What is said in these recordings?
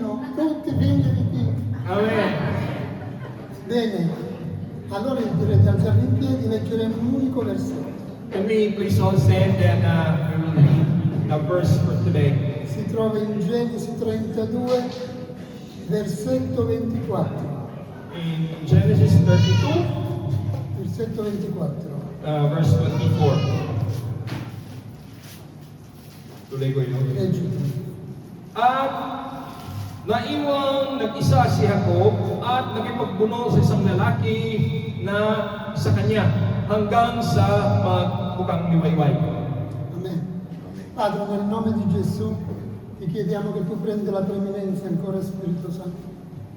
bambino, tutti figli di Dio. Amen. Bene, allora direi di alzarvi in piedi, leggeremo un unico versetto. Can we please all stand and we will read the verse for today. Si trova in Genesi 32, versetto 24. In Genesis 32, Versetto 24. verse 24. Tuloy ko yun. Leggi. At naiwang nag-isa si Jacob at nakipagbuno sa isang lalaki na sa kanya hanggang sa magbukang liwayway. Amen. Padre, nel nome di Gesù ti chiediamo che tu prenda la preeminenza ancora, Spirito Santo,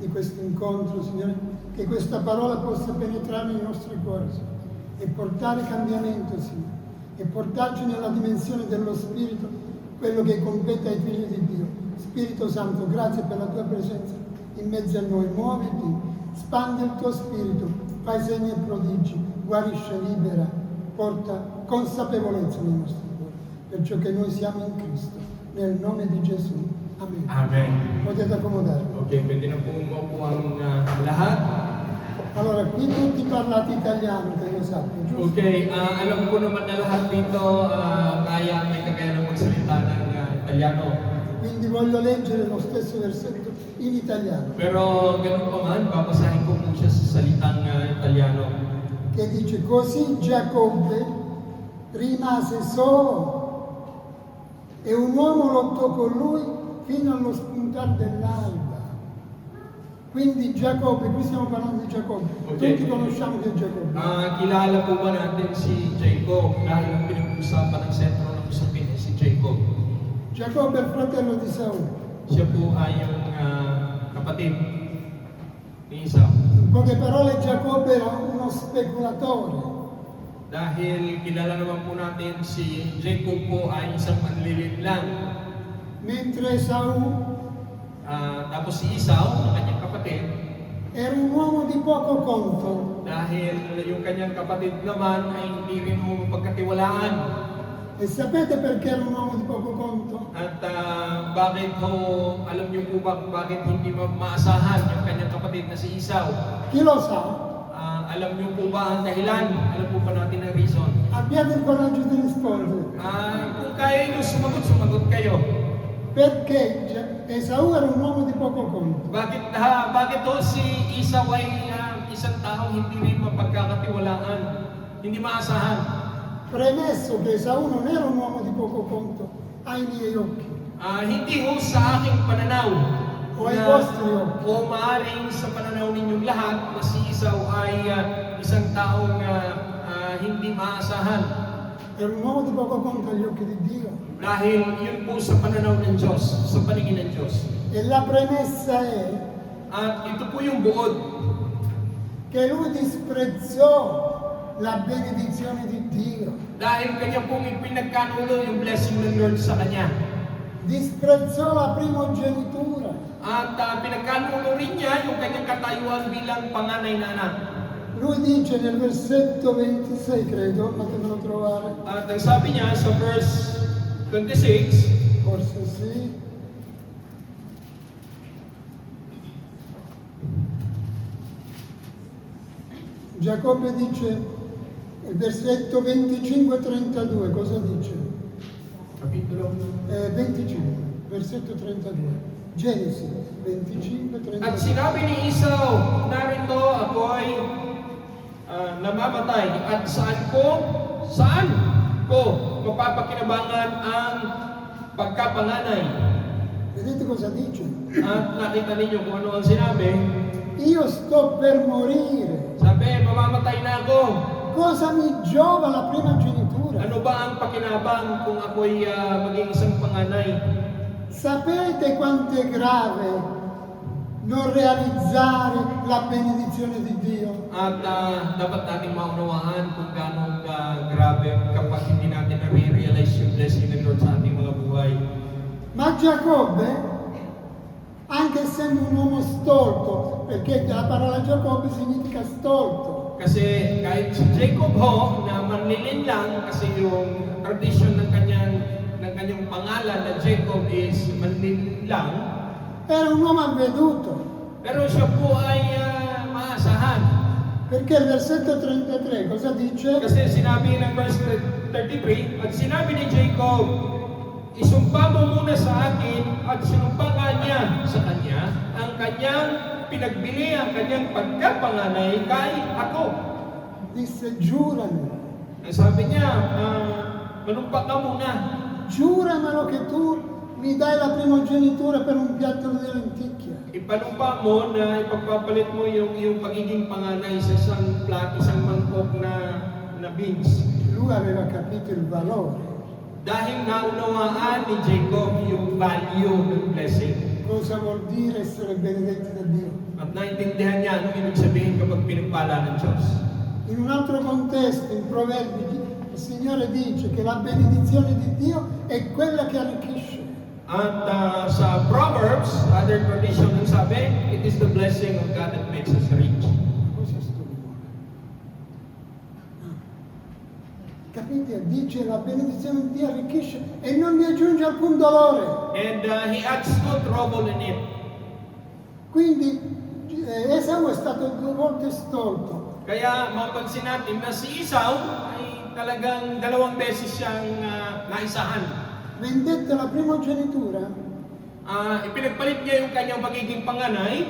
di questo incontro, Signore, che questa parola possa penetrare nei nostri cuori, Signore, e portare cambiamento, Signore, e portarci nella dimensione dello Spirito, quello che compete ai figli di Dio. Spirito Santo, grazie per la tua presenza in mezzo a noi, muoviti, spandi il tuo Spirito, fai segni e prodigi, guarisce, libera, porta consapevolezza nei nostri cuori per ciò che noi siamo in Cristo, nel nome di Gesù. Amen. Amen. Potete accomodarvi. Okay, pwede na po umupo ang lahat. Allora, qui tutti parlate italiano, che io sappia, giusto? Okay, alam ko naman na lahat dito may kakayahan magsalita ng Italiano. Quindi voglio leggere lo stesso versetto in italiano, Pero ganun pa man, babasahin ko po siya sa salitang Italiano. che dice: così Giacobbe rimase solo e un uomo lottò con lui fino allo spuntar dell'alba. Quindi Giacobbe, qui stiamo parlando di Giacobbe, Okay. tutti conosciamo che è Giacobbe. Kilala po ba natin si Jacob dahil ang pinag-uusapan ng sentro ng usapin ay si Jacob. Giacobbe è il fratello di Saul. Siya po ay yung kapatid ni Esau. In poche parole, Giacobbe era uno speculatore. Dahil kilala naman po natin si Jacob po ay isang manlilinlang. Mentre Saul Tapos si Esau, ang kanyang kapatid, era un uomo di poco conto. dahil yung kanyang kapatid naman ay hindi rin mo pagkatiwalaan. E sapete perché era un uomo di poco conto? At bakit alam niyo po ba bakit hindi maasahan yung kanyang kapatid na si Esau? Chi lo sa? Alam niyo po ba ang dahilan? Alam po ba natin ang reason? Abbiate il coraggio di rispondere. Kung kaya niyo sumagot kayo. Perché Esau era un uomo di poco conto. Bakit si Esau ay isang taong hindi rin mapagkakatiwalaan, hindi maasahan? Premesso che Esau non era un uomo di poco conto ai miei occhi. Hindi ho sa aking pananaw O ai vostri occhi. o maaaring sa pananaw ninyong lahat na si Esau ay isang taong hindi maasahan. Era un uomo di poco conto agli occhi di Dio. Dahil yun po sa pananaw ng Diyos, sa paningin ng Diyos. E la premessa è At ito po yung buod, che lui disprezzò la benedizione di Dio. dahil kanya pong ipinagkanulo yung blessing ng Lord sa kanya. Disprezzò la primogenitura. At pinagkanulo rin niya yung kanyang katayuan bilang panganay na anak. Lui dice nel versetto 26, credo, fatemelo trovare, At ang sabi niya sa verse 26, forse sì. Giacobbe dice, il versetto 25-32, cosa dice? kapitulo. 25, versetto 32. Genesi 25-32. At sinabi ni Esau, narito ako'y namamatay at saan ko mapapakinabangan ang pagkapanganay. Vedete cosa dice? At nakita ninyo kung ano ang sinabi. Io sto per morire. Sabi, mamamatay na ako. Cosa mi giova la primogenitura? Ano ba ang pakinabang kung ako'y maging isang panganay? Sapete quanto è grave non realizzare la benedizione di Dio? At dapat natin maunawaan kung gaano grabe kapag hindi natin na-realize yung blessing ng Lord sa ating mga buhay. Ma Giacobbe, anche essendo un uomo stolto, perché la parola Giacobbe significa stolto, Kasi kahit si Jacob na manlilin lang, kasi yung tradition ng kanyang pangalan na Jacob is manlilin lang, Era un uomo avveduto, Pero siya po ay maasahan. perché il versetto 33 cosa dice? Kasi sinabi ng verse 33, at sinabi ni Jacob, isumpa mo muna sa akin at sinumpa nga niya sa kanya ang kanyang pinagbili, ang kanyang pagkapanganay kay ako. Disse giurami, Ang sabi niya, manumpa ka muna. giuramelo che tu mi dai la primogenitura per un piatto di lenticchia. Ipalumpa mo na ipagpapalit mo yung iyong pagiging panganay sa isang mangkok na beans. Lui aveva capito il valore, Dahil naunawaan ni Jacob yung value ng blessing. cosa vuol dire essere benedetti da Dio. At naintindihan niya anong ibig sabihin kapag pinagpala ng Diyos. In un altro contesto, in Proverbi, il Signore dice che la benedizione di Dio è quella che arricchisce. At sa Proverbs, other tradition ang sabi, it is the blessing of God that makes us rich. Cosa sto dicendo? Capite? Dice la benedizione di Dio arricchisce e non mi aggiunge alcun dolore. And he adds no trouble in it. Quindi Esau è stato 2 volte stolto. Kaya mapansin natin na si Esau ay talagang 2 beses siyang naisahan. Vendette la primogenitura, Ipinagpalit niya yung kanyang pagiging panganay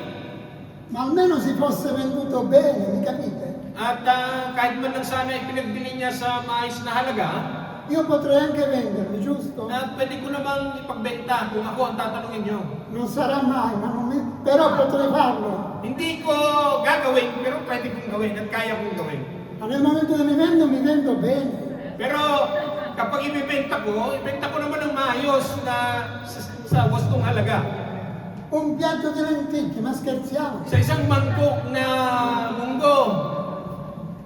ma almeno si fosse venduto bene, mi capite? at kahit man lang sana ipinagbili niya sa maayos na halaga, Io potrei anche venderli, giusto? pwede ko namang ipagbenta kung ako ang tatanungin niyo. Non sarà mai, ma non mi- però potrei farlo. Hindi ko gagawin, pero pwede kong gawin at kaya kong gawin. Ma nel momento che mi vendo bene. Pero kapag ibibenta ko naman ng maayos na sa wastong halaga. Un piatto di lenticchie, ma scherziamo? Sa isang mangkok na munggo,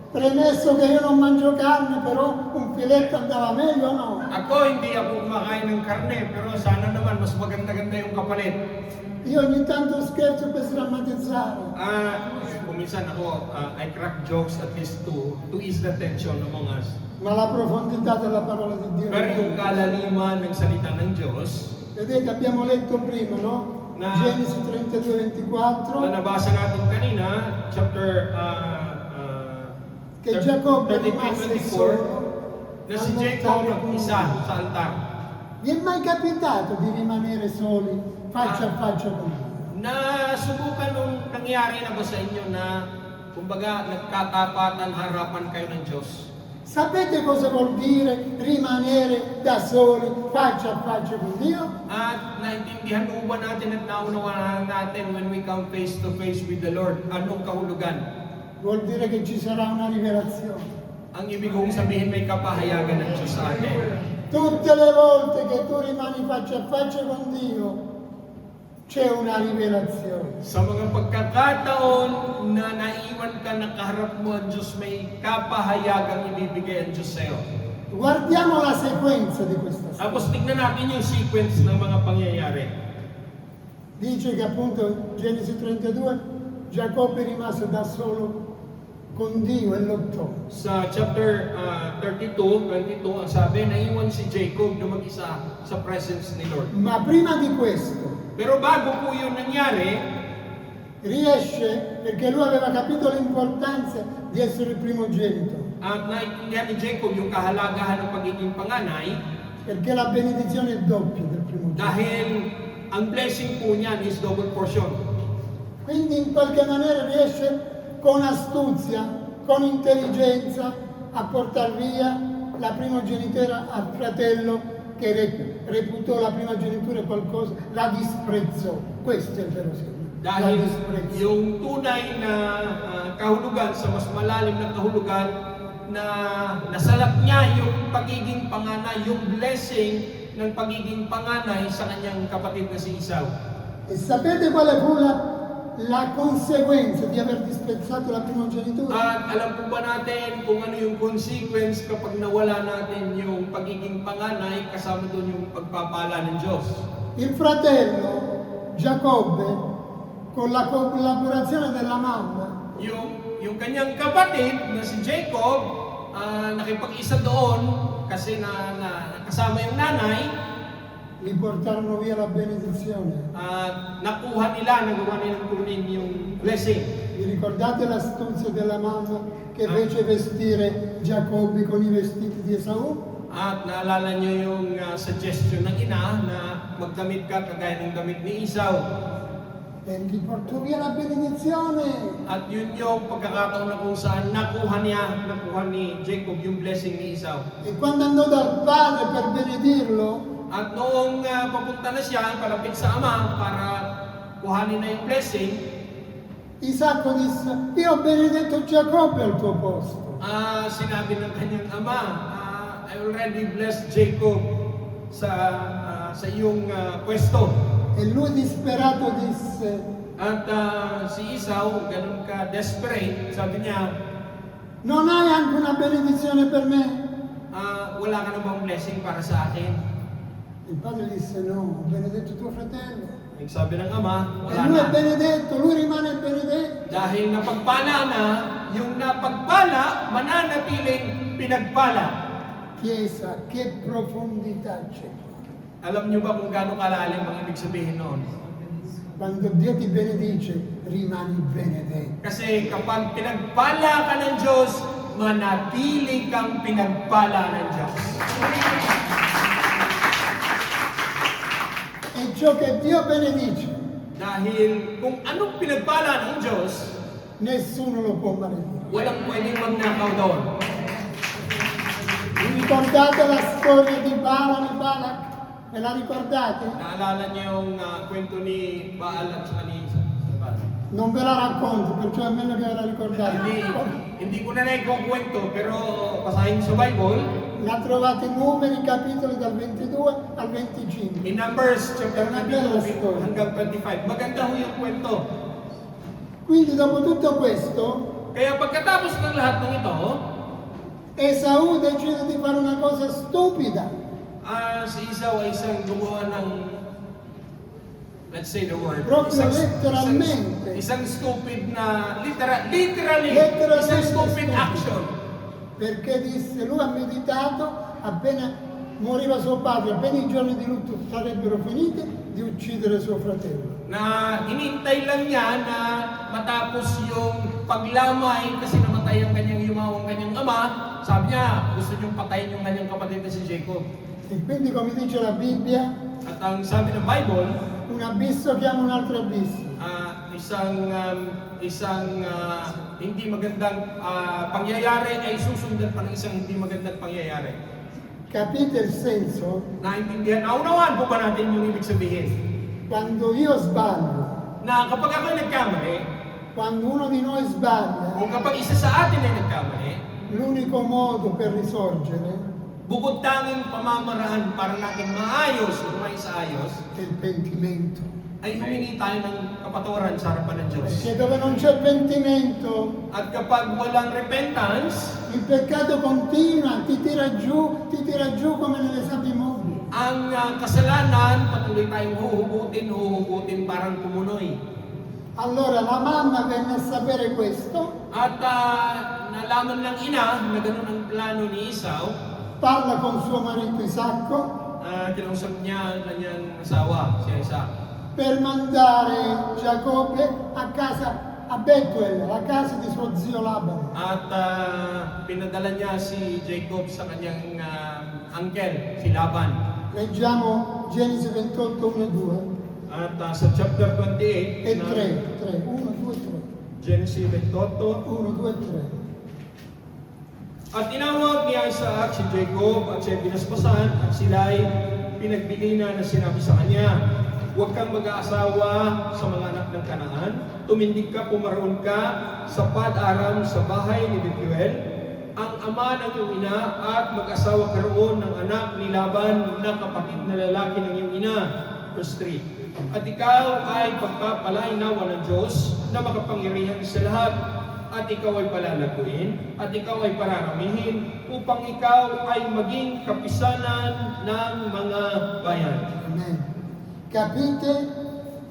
Premesso che io non mangio carne, però un filetto andava meglio, no? ako hindi ako kumakain ng karne, pero sana naman mas maganda-ganda yung kapalit. Io ogni tanto scherzo per sdrammatizzare. Kung minsan ako, I crack jokes at least to ease the tension among us. Ma la profondità della parola di Dio. Pero yung kalaliman ng salita ng Diyos, Vedete, abbiamo letto prima, no? Genesi 32-24, na nabasa natin kanina, chapter che Giacobbe rimase 33-24, solo na si al Jacob montare con isa Dio. sa altar. Vi è mai capitato di rimanere soli, faccia a faccia con Dio? Nasubukan nung nangyari na ba sa inyo na kumbaga nagkatapatan harapan kayo ng Diyos? Sapete cosa vuol dire rimanere da soli, faccia a faccia con Dio? At naintindihan mo ba natin at naunawaan natin when we come face to face with the Lord? Anong kahulugan? Vuol dire che ci sarà una rivelazione. Ang ibig kong sabihin may kapahayagan ng Diyos sa atin. Tutte le volte che tu rimani faccia a faccia con Dio, c'è una rivelazione. Sa mga pagkakataon na naiwan ka nakaharap mo ang Diyos, may kapahayagang ibibigay ang Diyos sa iyo. Guardiamo la sequenza di questa storia. Tapos tignan natin yung sequence ng mga pangyayari. Dice che appunto Genesi 32 Giacobbe rimase da solo con Dio e lottò. Sa chapter 22, ang sabi, naiwan si Jacob na mag-isa sa presence ni Lord. Ma prima di questo Pero bago po yun nangyari, riesce, perché lui aveva capito l'importanza di essere il primogenito, at naintindihan ni Jacob yung kahalagahan ng pagiging panganay perché la benedizione è doppia del primogenito. dahil ang blessing po niyan is double portion. Quindi in qualche maniera riesce con astuzia, con intelligenza a portare via la primogenitura al fratello che reputò la primogenitura qualcosa, la disprezzò. Questo è il vero segno. La Dahil disprezzò. yung tunay na kahulugan sa mas malalim na kahulugan na nasalap niya yung pagiging panganay, yung blessing ng pagiging panganay sa kanyang kapatid na si Esau. E sapete quale fu la conseguenza di aver disprezzato la primogenitura? At alam po ba natin kung ano yung consequence kapag nawala natin yung pagiging panganay kasama doon yung pagpapala ng Diyos? Il fratello Giacobbe, con la collaborazione della mamma, Yung kanyang kapatid na si Jacob, nakipag-isa doon kasi na kasama yung nanay, gli portarono via la benedizione. nakuha nila, nagawa nilang kunin yung blessing. Vi ricordate l'astuzia della mamma che fece vestire Giacobbe con i vestiti di Esaù? At naalala nyo yung suggestion ng ina na magdamit ka kagaya ng damit ni Esau. E gli portò via la benedizione. At yun yung pagkakataon na kung saan nakuha ni Jacob yung blessing ni Esau. E quando andò dal padre per benedirlo, At noong papunta na siya, palapit sa ama para kuhanin na yung blessing, Isacco disse, io ho benedetto Giacobbe al tuo posto. sinabi ng kanyang ama, I already blessed Jacob sa iyong pwesto. E lui disperato disse, At si Esau, ganun ka desperate, sabi niya, non hai anche una benedizione per me? wala ka na bang blessing para sa akin? Il padre disse, no, ho benedetto tuo fratello. Yung sabi ng ama, E wala lui è na. benedetto, lui rimane benedetto. Dahil napagpala na, yung napagpala, mananatiling pinagpala. Chiesa, che profondità c'è. Alam niyo ba kung gaano kalalim ang ibig sabihin noon? Quando Dio ti benedice, rimani benedetto. Kasi kapag pinagpala ka ng Diyos, manatili kang pinagpala ng Diyos. E ciò che Dio benedice, Dahil kung anong pinagpala ng Diyos, nessuno lo può maledire. walang pwedeng magnakaw doon. Vi ricordate la storia di Balak? Me la ricordate? Naalala niyo yung kwento ni Baal at saka ni Non ve la racconto, perciò è meglio che ve la ricordate. Hindi ko na naikwento, pero basahin sa Bible, La trovate in Numeri, capitoli dal 22 al 25. in Numbers chapter È una bella 22 storia. hanggang 25. Maganda ho yung kwento. Quindi dopo tutto questo, Kaya pagkatapos ng lahat ng ito, Esaù decide di fare una cosa stupida. si Esau ay isang gumawa ng, let's say the word, Proprio letteralmente. isang stupid na, literally, Letteralmente isang stupid stupid. action. Perché disse, lui ha meditato, appena moriva suo padre, appena i giorni di lutto sarebbero finiti, di uccidere suo fratello. Na hinintay lang niya na matapos yung paglamay kasi namatay ang kanyang yumawang kanyang ama, sabi niya, gusto niyong patayin yung kanyang kapatid na si Jacob. E quindi, come dice la Bibbia, At ang sabi ng Bible, un abisso chiama un altro abisso. isang hindi magandang pangyayari ay susundan pa ng isang hindi magandang pangyayari. Capite il senso? Naunawaan po ba natin yung ibig sabihin? Quando io sbaglio, Na kapag ako nagkamali, quando uno di noi sbaglia, o kapag isa sa atin ay nagkamali, l'unico modo per risorgere bukod tanging pamamaraan para natin maayos o maisayos, è il pentimento. ay humingi tayo ng kapatawaran sa harapan ng Diyos. Perché dove non c'è pentimento, At kapag walang repentance, il peccato continua, ti tira giù come nelle sabbie mobili. ang kasalanan patuloy tayong huhugutin parang kumunoy. Allora la mamma venne a sapere questo, At nalaman ng ina na ganun ang plano ni Esau, parla con suo marito Isacco kinausap niya ang kanyang asawa, si Isaac, per mandare Giacobbe a casa a Betuel, la casa di suo zio Laban. at pinadala niya si Jacob sa kanyang uncle, si Laban. Leggiamo Genesi 28, 1 e 2 At sa chapter 28, e 3, 1, 2, 3. Genesis 28, 1, 2 e 3. at tinawag ni Isaac si Jacob at siya binaspasan at sila ay pinagbili na sinabi sa kanya, huwag kang mag-aasawa sa mga anak ng Kanaan, tumindig ka, pumaroon ka sa Pad-aram sa bahay ni Bethuel, ang ama ng iyong ina, at mag-asawa ka roon ng anak ni Laban na kapatid na lalaki ng iyong ina. Verse 3. At ikaw ay pagpapalainawa ng Diyos na makapangyarihan sa lahat, at ikaw ay palalaguin, at ikaw ay pararamihin, upang ikaw ay maging kapisanan ng mga bayan. Amen. Capite?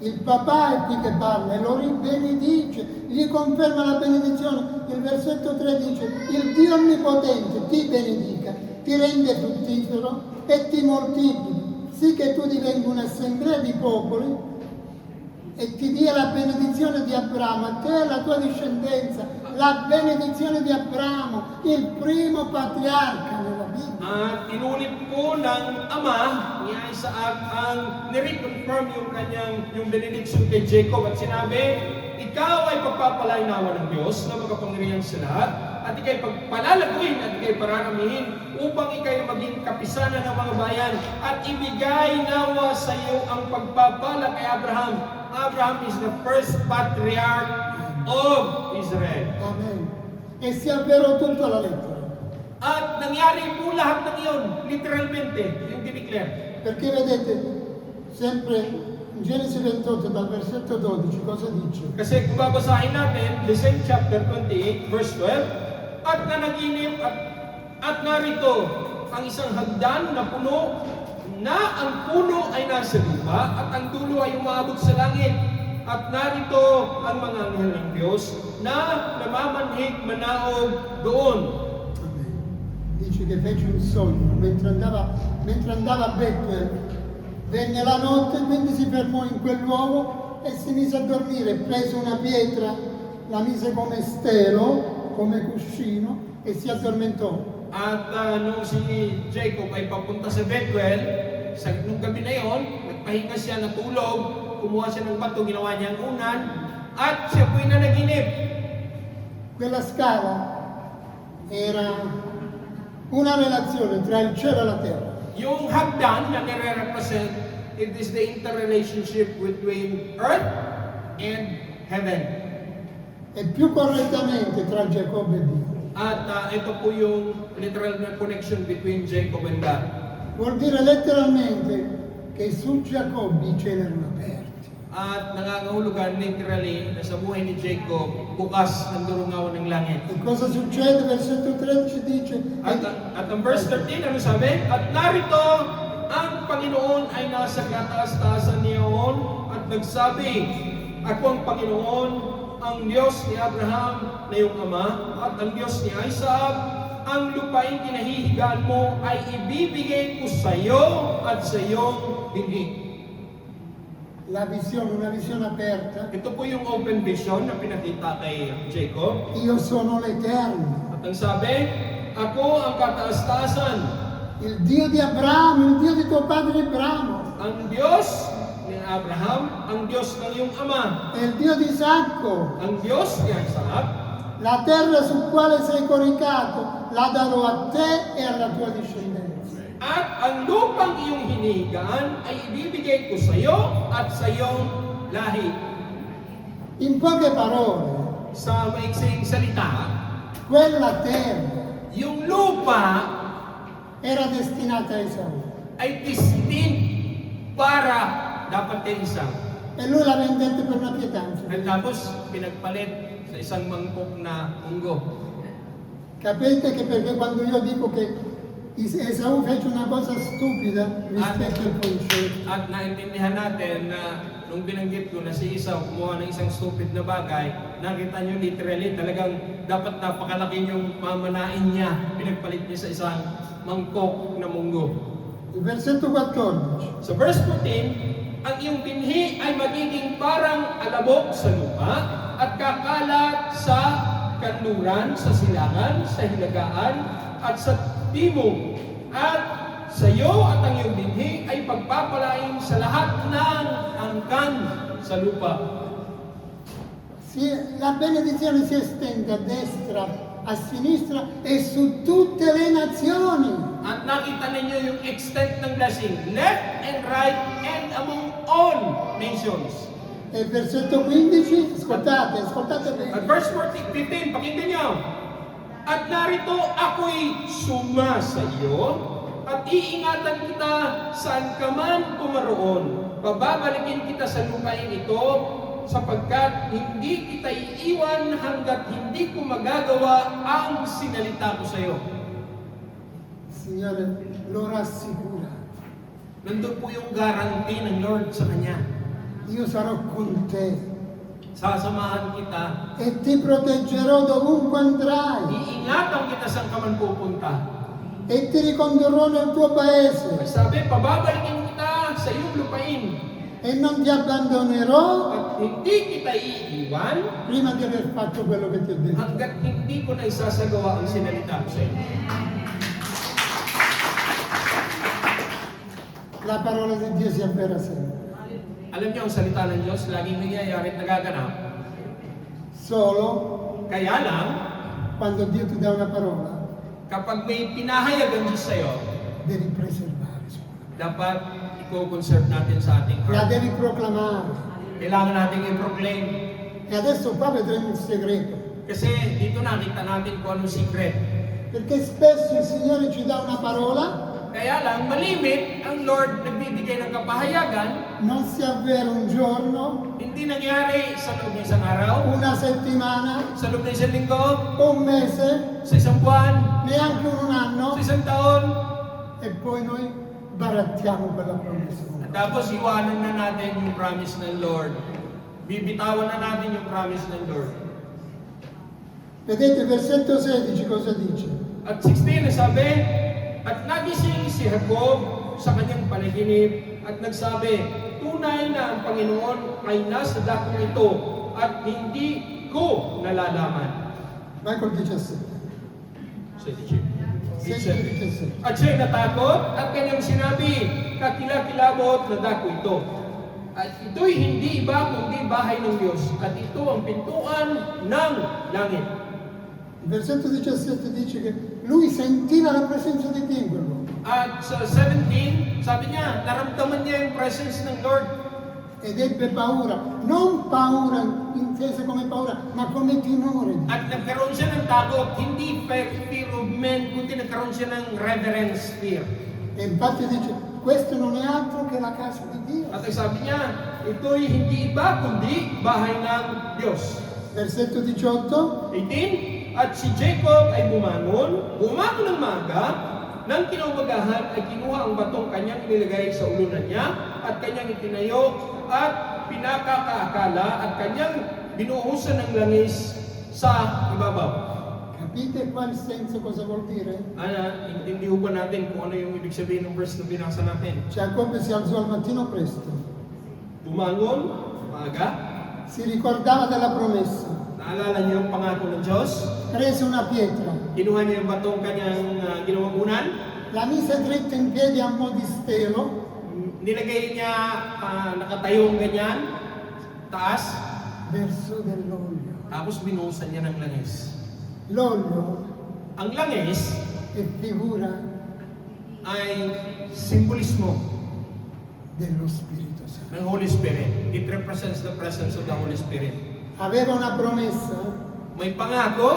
Il papà è qui che parla e lo benedice, gli conferma la benedizione. Il versetto 3 dice, il Dio Onnipotente ti benedica, ti rende fruttifero e ti moltiplichi, sì che tu divenga un'assemblea di popoli e ti dia la benedizione di Abramo, a te e alla tua discendenza, la benedizione di Abramo, il primo patriarca nella Bibbia. At inulit po ng Ama ni Isaac ang nireconfirm yung benediction kay Jacob at sinabi, ikaw ay pagpapalainawa ng Diyos na makapangyarihan sa lahat at ikay pagpalalaguin at ikay pararamihin upang ikay maging kapisanan ng mga bayan at ibigay nawa sa iyo ang pagpapala kay Abraham. Abraham is the first patriarch of Israel. Amen. E si avverò tutto alla lettera. At nangyari po lahat ng iyon, literalmente, yung dineclare. Perché vedete, sempre in Genesi 28 dal versetto 12 cosa dice? Kasi kung babasahin natin, the same chapter 28, verse 12, at nanaginip at narito ang isang hagdan na puno, na ang puno ay nasa lupa at ang dulo ay umaabot sa langit. At narito ang mga anghel ng Diyos na namamanhig manaog doon. Dice che fece un sogno mentre andava a Betlem, venne la notte, quindi si fermò in quel luogo e si mise a dormire, prese una pietra, la mise come stelo, come cuscino e si addormentò. At nung si Jacob ay papunta sa Bethel, nung gabi na yon, nagpahinga siya, natulog, kumuha siya ng bato, ginawa niya ang unan, at siya po'y nanaginip. Quella scala era una relazione tra il cielo e la terra. Yung hagdan na nire-represent, it is the interrelationship between earth and heaven. E più correttamente tra Giacobbe e Dio. At ito po yung literal na connection between Jacob and God. Vuol dire letteralmente che su Giacobbe i cieli erano aperti. At nangangahulugan literally na sa buhay ni Jacob, bukas ang durungawan ng langit. E cosa succede? Versetto 13 dice: At ang verse 13, ano sabi? At narito, ang Panginoon ay nasa kataas-taasan niyaon at nagsabi, ako ang Panginoon, ang Diyos ni Abraham na iyong ama, at ang Diyos ni Isaac, ang lupaing kinahihigaan mo ay ibibigay ko sa iyo at sa iyong binhi. La visione, una visione aperta. Ito po yung open vision na pinakita kay Jacob. Io sono l'Eterno, At ang sabi, ako ang kataas-taasan, il Dio di Abramo, il Dio di tuo padre Abramo, ang Diyos ni Abraham, ang Diyos ng iyong ama, e il Dio di Isacco. ang Diyos ni Isaac, La terra sul quale sei coricato la darò a te e alla tua discendenza. at ang lupang iyong hinihigaan ay ibibigay ko sa iyo at sa iyong lahi. In poche parole, Sa maiksing salita, quella terra yung lupa era destinata a Esaù ay destined para dapat kay Isaac. e lui la vendette per una pietanza. At tapos pinagpalit sa isang mangkok na munggo. Capite che perché quando io dico che Esaù fece una cosa stupida rispetto al concetto, At naintindihan natin na nung binanggit ko na si Esau kumuha ng isang stupid na bagay, nakita nyo literally talagang dapat napakalaki yung mamanain niya. Pinagpalit niya sa isang mangkok na munggo. il versetto 14, Sa verse 14, ang iyong binhi ay magiging parang alabok sa lupa at kakalat sa kanluran, sa silangan, sa hilagaan, at sa timog. At sa iyo at ang iyong binhi ay pagpapalain sa lahat ng angkan sa lupa. la benedizione si estende a destra, a sinistra e su tutte le nazioni. At nakita ninyo yung extent ng blessing, left and right and among all nations. E il versetto 15, ascoltate At bene. verse 15, pakinggan nyo. At narito ako'y suma sa iyo at iingatan kita saan ka man pumaroon. Pababalikin kita sa lupain ito sapagkat hindi kita iiwan hanggat hindi ko magagawa ang sinalita ko sa iyo. Signore lo rassicura. Nandun po yung guarantee ng Lord sa kanya. Io sarò con te Sasamahan kita, e ti proteggerò dovunque andrai iingatan kita saan ka man pupunta. e ti ricondurrò nel tuo paese Sabi, pababalikin kita sa iyong lupain e non ti abbandonerò at hindi kita iiwan prima di aver fatto quello che ti ho detto. hanggat hindi ko na isasagawa ang sinalita ko sa iyo. La parola di Dio si avvera sempre. Alam niyo, ang salita ng Diyos, laging nangyayari at nagaganap. Solo Kaya lang, quando Dio ti dà una parola, kapag may pinahayag ang Diyos sa iyo, devi preservare. dapat i-conserve natin sa ating La heart. devi proclamare. Kailangan natin i-proclaim. E adesso qua vedremo il segreto. Kasi dito nakita natin kung anong secret. Perché spesso il Signore ci dà una parola, Kaya lang, malimit, ang Lord nagbibigay ng kapahayagan, non si avvera un giorno, hindi nangyari sa loob ng isang araw, una settimana, sa loob ng isang linggo, un mese, sa isang buwan, neanche un anno, sa isang taon, e poi noi barattiamo quella promessa. at tapos iwanan na natin yung promise ng Lord. Bibitawan na natin yung promise ng Lord. Vedete, versetto 16 cosa dice? At 16 na sabi, at nagising si Jacob sa kanyang panaginip at nagsabi, tunay na ang Panginoon ay nasa dakong ito at hindi ko nalalaman. Vai col 17. 17. At siya'y natakot at kanyang sinabi, kakilakilabot na dako ito. At ito'y hindi iba kundi bahay ng Diyos at ito ang pintuan ng langit. Il versetto 17 dice che lui sentiva la presenza di Dio in quel luogo At sa 17, sabi niya, naramdaman niya yung presence ng Lord. ed ebbe paura, non paura intesa come paura, ma come timore. At nagkaroon siya ng takot, hindi fear of men, kundi nagkaroon siya ng reverence fear. E infatti dice, questo non è altro che la casa di Dio. At ang sabi niya, ito'y hindi iba kundi bahay ng Diyos. Versetto 18, 18, at si Jacob ay bumangon ng maaga, nang kinaumagahan ay kinuha ang batong kanyang inilagay sa ulunan niya at kanyang itinayo at pinakakaakala at kanyang binuhusan ng langis sa ibabaw. capite qua il senso cosa vuol dire? Hindi ho ba natin kung ano yung ibig sabihin ng verse na binasa natin? Giacobbe si alzò al mattino presto, Bumangon, maaga, si ricordava della promessa, naalala niya yung pangako ng Diyos, prese una pietra, kinuha niya yung batong kanyang ginawang unan, la mise dritta in piedi a mo' di stelo, nilagay niya nakatayong ganyan, taas, verso dell'olio. tapos binuhusan niya ng langis. L'olio Ang langis è figura ay simbolismo dello Spirito Santo. ng Holy Spirit. It represents the presence of the Holy Spirit. Aveva una promessa May pangako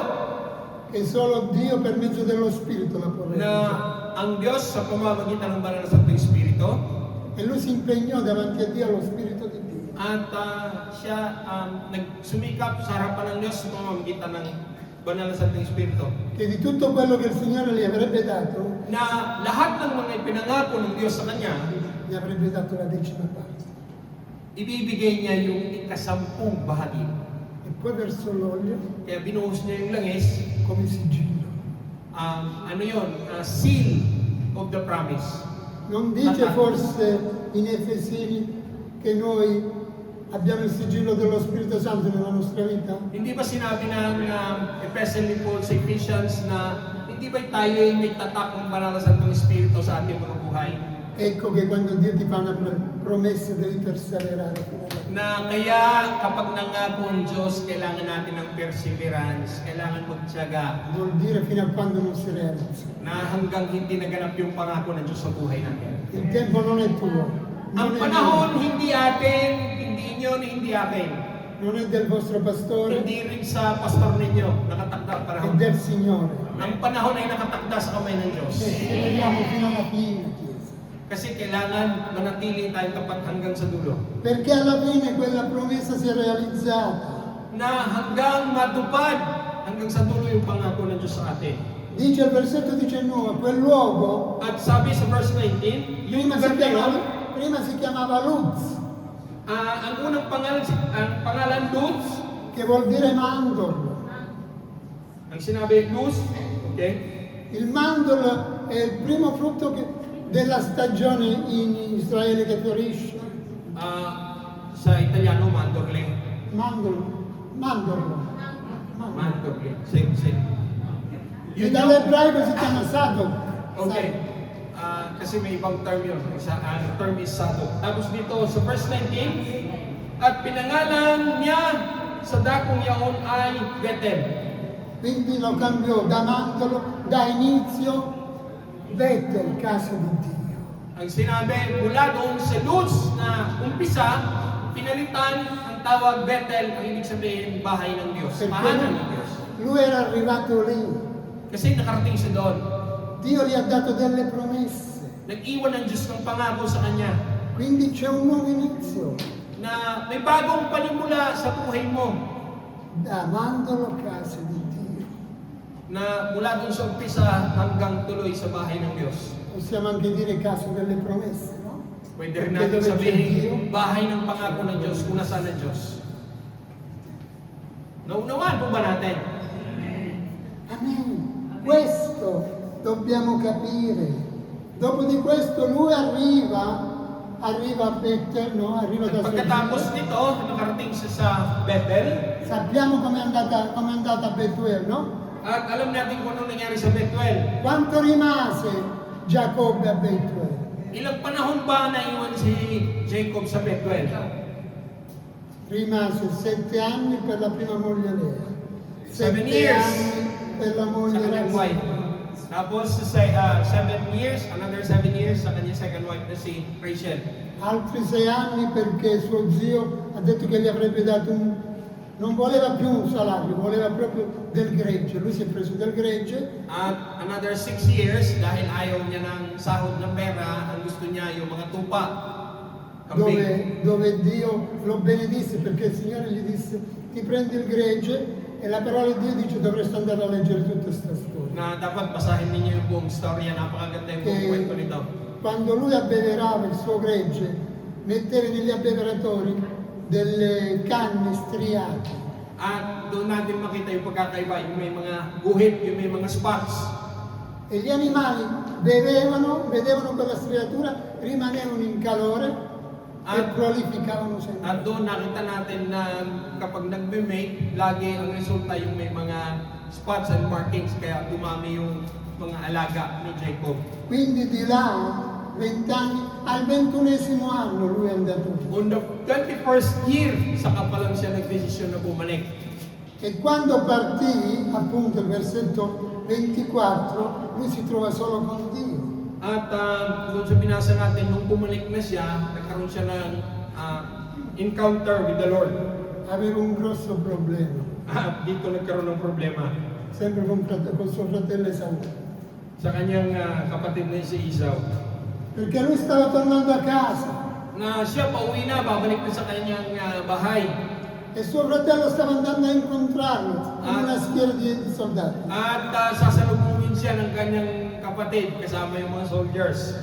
che solo Dio per mezzo dello Spirito la può na realizzare. ang Diyos sa pamamagitan ng banal na Santo Espiritu E lui si impegnò davanti a Dio allo Spirito di Dio. at siya nagsumikap sa harapan ng Diyos sa pamamagitan ng banal na Santo Espiritu Che di tutto quello che il Signore gli avrebbe dato, na lahat ng mga ipinangako ng Diyos sa kanya, gli avrebbe dato la decima parte. ibibigay niya yung ikasampung bahagi. E poi verso l'olio Kaya binuhos niya yung langis, come sigillo. ano yun, seal of the promise. Non dice forse in Efesini che noi abbiamo il sigillo dello Spirito Santo nella nostra vita? Hindi ba sinabi ng Epistle ni Paul sa Ephesians na hindi ba tayo ay may tatak ng banal na Santong Espiritu sa ating mga buhay? Ecco che quando Dio ti fa una promessa devi perseverare fino alla fine. Na kaya kapag nangako ang Diyos, kailangan natin ng perseverance, kailangan magtiyaga, Vuol dire fino a quando non si realizza. na hanggang hindi naganap yung pangako ng Diyos sa buhay natin. Il tempo non è tuo, Ang non è panahon mio, hindi atin, hindi inyo, hindi akin. non è del vostro pastore, Hindi rin sa pastor ninyo, nakatakda ang è panahon. del Signore. Ang panahon ay nakatakda sa kamay ng Diyos. Perseveriamo fino alla fine, Chiesa. Kasi kailangan manatili tayo tapat hanggang sa dulo. Perché alla fine quella promessa si è realizzata. Na hanggang matupad, hanggang sa dulo yung pangako ng Diyos sa atin. Dice il versetto 19, quel luogo At sabi sa verse 19, yung lugar na yun, prima si chiamava Luz, ang unang pangalan Luz, che vuol dire mandorlo. ang sinabi Luz, okay? Il mandorlo è il primo frutto che della stagione in Israele che fiorisce? Sa Italiano, mandorle. Mandorlo. Mandorlo. Mandorle. Same. E dall'ebraico si chiama Sadok. Okay. Kasi may ibang term yun. Term is Sadok. Tapos dito sa verse 19, at pinangalan niya sa dakong yaon ay Betel. Quindi lo cambiò da Mandorlo, da inizio Betel, casa di Dio. Ang sinabi, mula doon sa Luz na umpisa, pinalitan ang tawag Betel, ang ibig sabihin, bahay ng Diyos. Tahanan ng Diyos. Lui era arrivato lì. Kasi nakarating siya doon. Dio gli ha dato delle promesse. Nag-iwan ng Diyos ng pangako sa kanya Quindi c'è un nuovo inizio. na may bagong panimula sa buhay mo Da Mandorlo, casa di Dio. na mula doon sa umpisa hanggang tuloy sa bahay ng Diyos. Possiamo anche dire casa delle promesse, no? Pwede rin Perché natin dove c'è Dio, sabihin, bahay ng pangako ng Diyos kung nasaan ang Diyos. Naunawaan po ba natin? Amen. Questo dobbiamo capire. Dopo di questo lui arriva a Betel, no? Arriva da Pagkatapos suo Dio. nito, nakarating siya sa Bethel. Sappiamo com'è andata a Betuel, no? At alam natin kung ano nangyari sa Betuel. Quanto rimase Giacobbe a Betuel? Ilang panahon ba naiwan si Jacob sa Betuel? Rimase 7 anni per la prima moglie Lea, 7 7 years anni per la sa moglie kanyang Rachel. wife. Tapos 7 years, another 7 years sa kanyang second wife na si Rachel. Altri 6 anni perché suo zio ha detto che gli avrebbe dato non voleva più un salario, voleva proprio del gregge. Lui si è preso del gregge At another 6 years, dahil ayaw niya ng sahod ng pera, ang gusto niya yung mga tupa. Kambing. dove Dio lo benedisse perché il Signore gli disse ti prendi il gregge e la parola di Dio dice dovresti andare a leggere tutta questa storia. Na dapat basahin ninyo yung buong storya, napakaganda yung buong kwento nito. Quando lui abbeverava il suo gregge, metteva negli abbeveratori delle canne striate. At doon natin makita yung pagkakaiba, yung may mga guhit, yung may mga spots. E gli animali vedevano quella striatura, rimanevano in calore e prolificavano sempre. At doon nakita natin na kapag nagme-mate, lagi ang resulta yung may mga spots and markings, kaya dumami yung mga alaga ni Jacob. Quindi di là, 20 anni, al 21esimo anno lui è andato giù. On the 21st year, saka pa lang siya nagdesisyon na bumalik. E quando partì, appunto il versetto 24, lui si trova solo con Dio. At doon sa binasa natin, nung bumalik na siya, nagkaroon siya ng encounter with the Lord. Aveva un grosso problema, At dito nagkaroon ng problema sempre con suo fratello Esau. sa kanyang kapatid na si Esau. Perché lui stava tornando a casa Na siya pauwi na, babalik na sa kanyang bahay. e suo fratello stava andando a incontrarlo in una schiera di soldati. At sasalubungin siya ng kanyang kapatid kasama yung mga soldiers.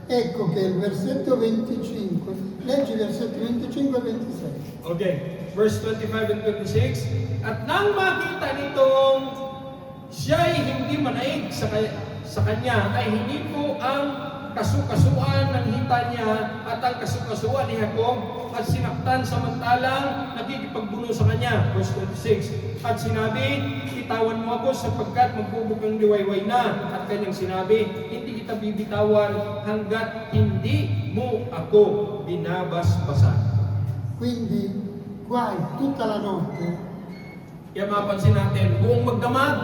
Ecco che il versetto 25, leggi il versetto 25 e 26. Okay, verse 25 and 26. At nang makita nitong siya'y hindi manaig sa kanya, ay hindi po ang kasukasuan ng hita niya at ang kasukasuan ni Jacob at sinaktan samantalang nakikipagbuno sa kanya. Verse 26. At sinabi, itawan mo ako sapagkat magbubukang liwayway na. At kanyang sinabi, hindi kita bibitawan hanggat hindi mo ako binabasbasan. Quindi qua tutta la notte Kaya mapansin natin, buong magdamag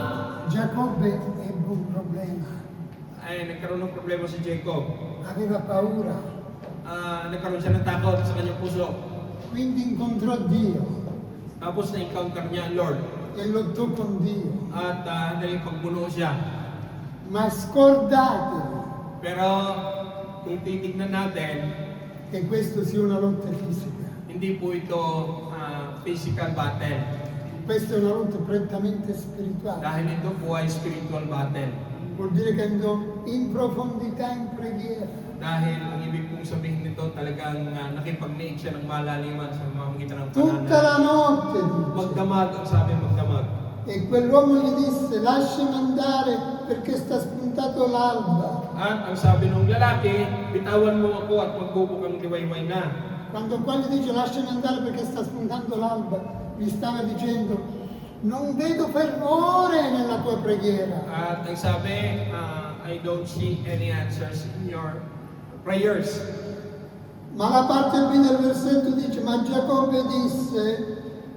Giacobbe ebbe un problema, ay nagkaroon ng problema si Jacob. aveva paura, Nagkaroon siya ng takot sa kanyang puso. quindi incontrò Dio Tapos na-encounter niya ang Lord. e lottò con Dio. At dahil pagbuno siya. Ma scordatevi Pero kung titignan natin, che questo sia una lotta fisica, hindi po ito physical battle. questa è una lotta prettamente spirituale. Dahil ito po ay spiritual battle. Vuol dire che andò in profondità in preghiera. Dahil ang ibig pong sabihin nito talagang nakipag-niig siya ng malaliman sa pamamagitan ng Tutta la pananal. notte dice. Magdamag, ang sabi magdamag. E quell'uomo gli disse lasciami andare perché sta spuntato l'alba. At ang sabi ng lalaki, bitawan mo ako at magbubukang liwayway na. Quando qua gli dice lasciami andare perché sta spuntando l'alba, gli stava dicendo non vedo fervore nella tua preghiera. At ang sabi, I don't see any answers in your prayers. Ma la parte B del versetto dice ma Giacobbe disse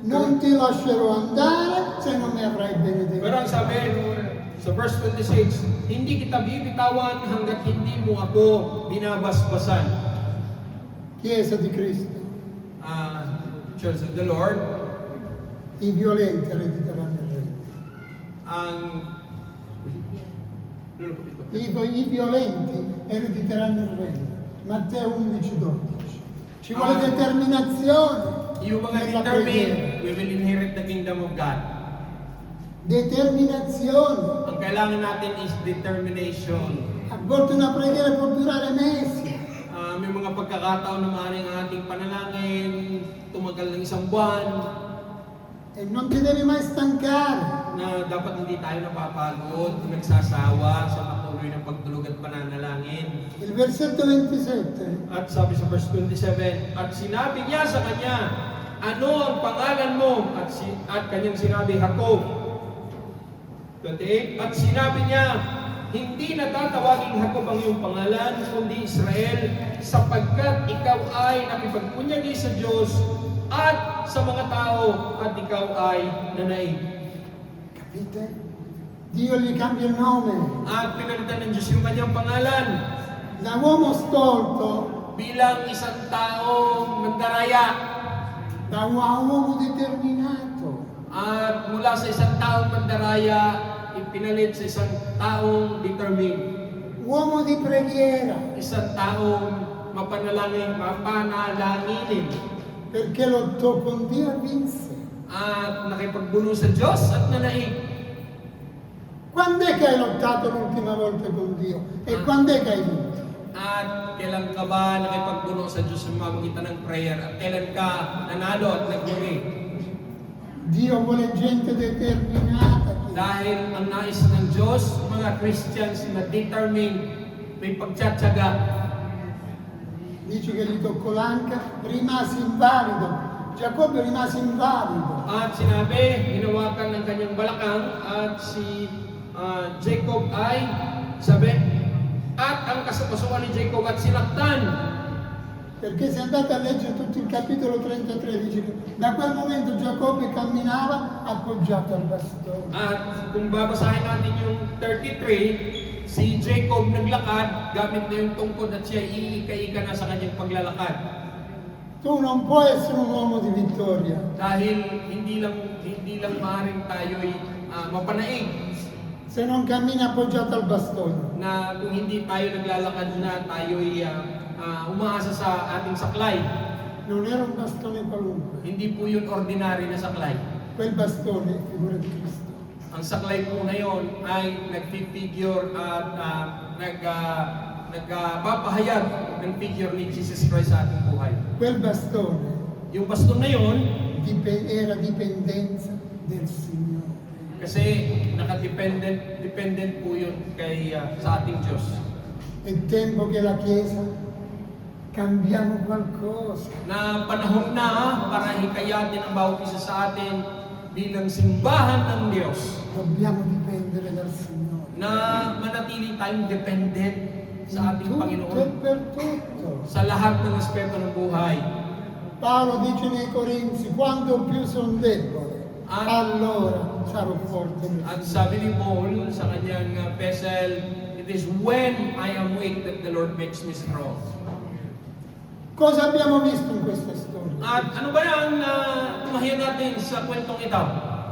non ti lascerò andare se non mi avrai benedetto. Pero ang sabi sa verse 26, hindi kita bibitawan hanggat hindi mo ako binabasbasan. Chiesa di Cristo, Church of the Lord, i violenti erediteranno il regno. ang I violenti erediteranno il regno. Matteo 11:12. Ci vuole determinazione yung mga nella determined, preghiera. we will inherit the kingdom of God. Determinazione. Ang kailangan natin is determination. A volte una preghiera può durare mesi. May mga pagkakataon na maaaring ang ating panalangin tumagal ng isang buwan, E non ti devi mai stancare. na dapat hindi tayo napapagod, nagsasawa sa patuloy ng pagdulog at pananalangin. Il versetto 27. At sabi sa verse 27, at sinabi niya sa kanya, ano ang pangalan mo? At kanyang sinabi, Jacob. 28, at sinabi niya, hindi na tatawagin Jacob ang iyong pangalan, kundi Israel, sapagkat ikaw ay nakipagpunyagi sa Diyos at sa mga tao, at ikaw ay nanaig. Capite? Dio gli cambia il nome. At pinalitan ng Diyos yung kanyang pangalan Da uomo stolto, bilang isang taong mandaraya. da uomo determinato. At mula sa isang taong mandaraya, ipinalit sa isang taong determined. Uomo di preghiera, Isang taong mapanalanginin. perché lottò con Dio e vinse. At nakipagbuno sa Diyos at nanaig. Quando è che hai lottato l'ultima volta con Dio? E quando è che hai vinto? At kailan ka ba nakipagbuno sa Diyos sa mamagitan ng prayer? At kailan ka nanalo at nagmuli? Dio vuole gente determinata. Dahil ang nais ng Diyos, mga Christians na determined, may pagtsatsaga. Dice che gli toccò l'anca, rimase invalido. Giacobbe rimase invalido. At sinabi, hinawakan ng kanyang balakang at si Jacob ay, sabi, at ang kasukasuan ni Jacob at sinaktan. Perché se andate a leggere tutto il capitolo 33, dice che da quel momento Giacobbe camminava appoggiato al bastone. At kung babasahin natin yung 33, si Jacob naglakad, gamit na yung tungkod at siya iika-ika na sa kanyang paglalakad. Tu non puoi essere un uomo di vittoria Dahil hindi lang maaaring tayo'y mapanaig se non cammini appoggiato al bastone. na kung hindi tayo naglalakad na tayo'y umaasa sa ating saklay. Non era un bastone qualunque. Hindi po yun ordinary na saklay. Quel bastone è figura di Cristo. Ang saklay po na yon ay nagpipigure at nagpapahayag ng figure ni Jesus Christ sa ating buhay. Quel bastone Yung baston na yon, era dipendenza del Signore. kasi dependent po yun sa ating Diyos. È tempo che la Chiesa cambiamo qualcosa. Na panahon na para hikayatin ang bawat isa sa atin bilang simbahan ng Diyos Dobbiamo dipendere dal Signore. na manatili tayong dependent sa ating In tutto e Panginoon per tutto. sa lahat ng aspeto ng buhay. Paolo dice nei Corinzi, quando più sono debole, allora sarò forte. At sabi ni Paul sa kanyang vessel, it is when I am weak that the Lord makes me strong. Cosa abbiamo visto in questa storia? At ano ba ang tumahiyan natin sa kwentong ito?